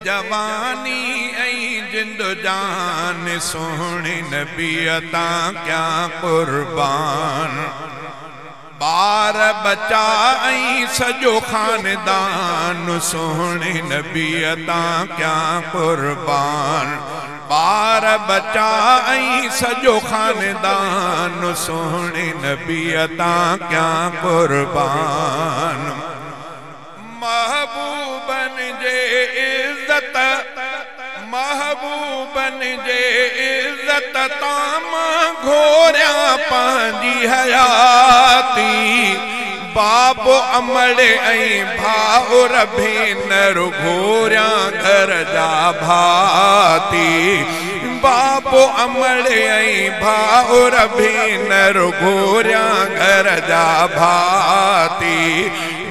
जवानी ऐं जिंद जान सोहणे नबी तां क्या कुर्बान। बार बचा ऐं सॼो खानदान सोहणे नबी तां क्या कुर्बान। बार बचा ऐं सॼो खानदान सोहणे नबी तां क्या कुर्बान। महबूबन जे इज्जत महबूबन जे इज्जत ताम घोरिया पंहिंजी हयाती। बाबो अमड़ ऐं भाउर भेनर घोरिया घर जा भाती। बाबो अमड़ ऐं भाउर भेनर घोरिया घर जा भाती।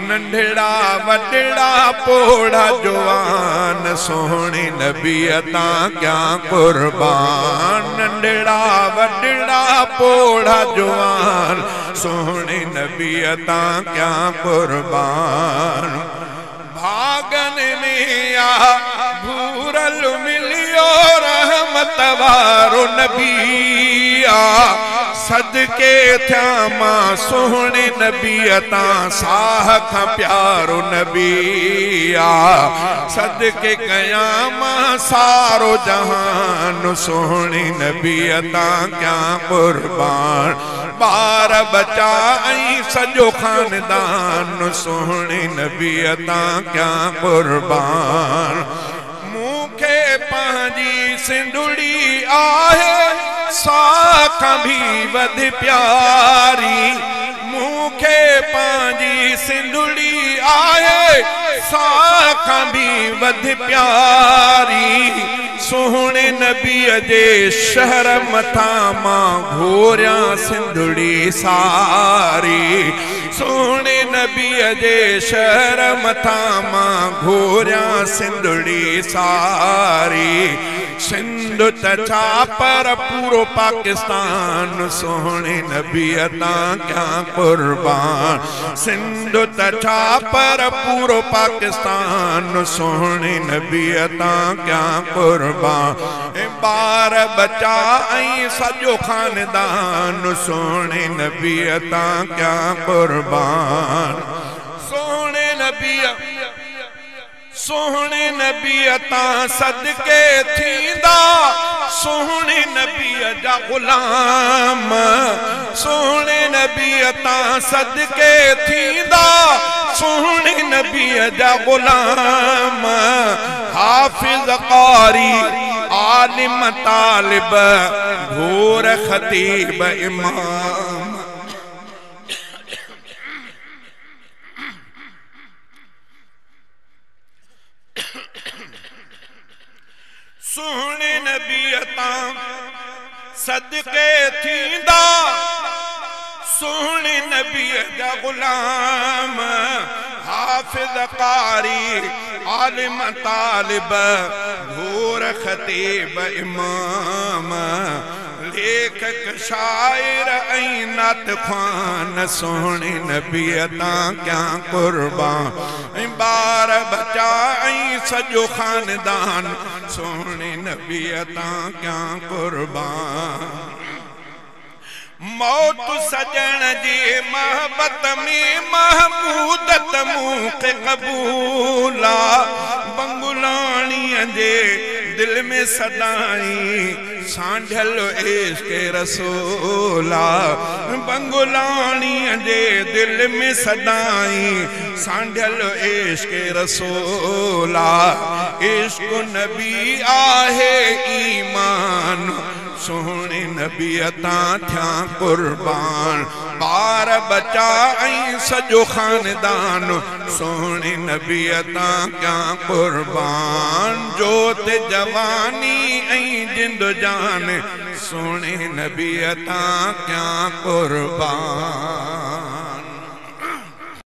नंढड़ा वॾड़ा पोड़ा जवान सोहणे नबी तां क्या कुर्बान। नंढड़ा वॾड़ा पोड़ा जवान सोहणे नबी तां क्या कुर्बान। भागन में आ भूरल मिलियो रहमत वारो नबी आ। सदके थिया मां सोहणे नबी तां साह खां प्यारो नबी आ। सदके कया मां सारो जहान सोहणे नबी तां क्या कुर्बान। बार बचा ऐं सॼो खानदान सोहणे नबी तां क्या कुर्बान। मूंखे पंहिंजी सिंधुड़ी आहे साखां भी वध प्यारी। मूंखे पंहिंजी सिंधुड़ी आहे साखां भी वध प्यारी। सोहणे नबी जे शहर मथां मां घोरिया सिंधुड़ी सारी। सोहणे नबी जे शहर मथां मां घोरिया सिंधुड़ी सारी। सिंध त छा पर पूरो पाकिस्तान सोहणे नबी तां क्या कुर्बान। सिंध त छा पर पूरो पाकिस्तान सोहणे नबी तां क्या कुर्बान। बार बचा ऐं सॼो खानदान सोहणे नबी तां क्या कुर्बान। सोहणे नबी सोहणे नबी तां सदके थींदा सोहणे नबी जा गुलाम। सोहणे नबी तां सदके थींदा सोहणे नबी जा गुलाम। हाफिज कारी आलिम तालिब घोर खतीब इमाम। सोहणे नबी तां सदके थींदा सोहणे नबी जा गुलाम। हाफिज कारी आलिम तालिब घोर खतीब इमाम। लेखक शायर ऐं नात ख़्वान सोहणे नबी तां क्या कुर्बान। बार बचा ऐं सॼो खानदान सोहणे नबी तां क्या कुर्बान। मौत सजण जी महबत में महमूदत मूंखे क़बूला। बंगुलाणीअ जे दिल में सदाई सांढल इश्क़ रसूला। बंगुलाणीअ जे दिल में सदाई सांढल इश्क़ रसूला। इश्क़ नबी आहे ईमान सोहणे नबी तां थिया कुर्बान। बार बचा ऐं सॼो खानदान सोहणे नबी तां क्या कुर्बान। जोत जवानी ऐं जिंद जान सोहणे नबी तां क्या कुर्बान।